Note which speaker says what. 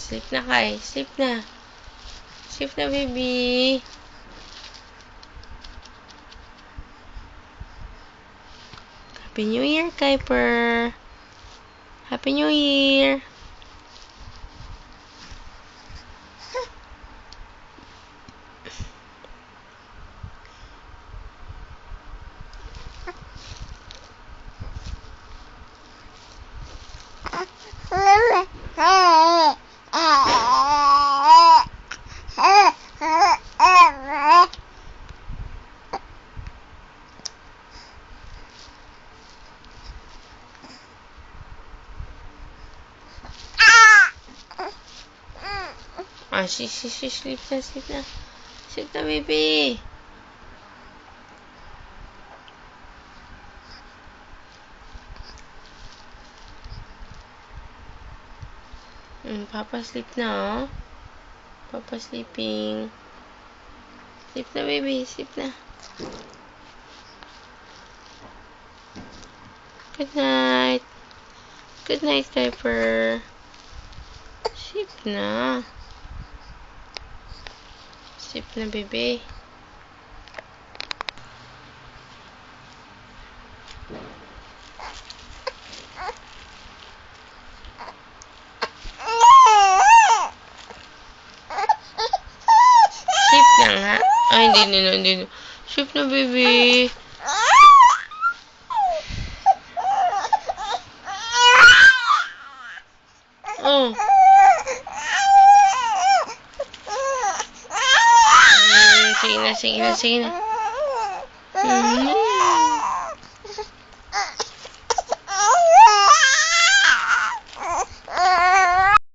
Speaker 1: Sleep na, Kai. Sleep na. Sleep na, baby. Happy New Year, Kuiper. Happy New Year. Sleep na, sleep na. Sleep na, baby. Papa sleep na, oh. Papa sleeping. Sleep na, baby. Sleep na. Good night. Good night, Kuiper. Sleep na. Sleep na, baby. Sleep na nga. Ay, hindi na. Sleep na, baby. Oh. Sige na.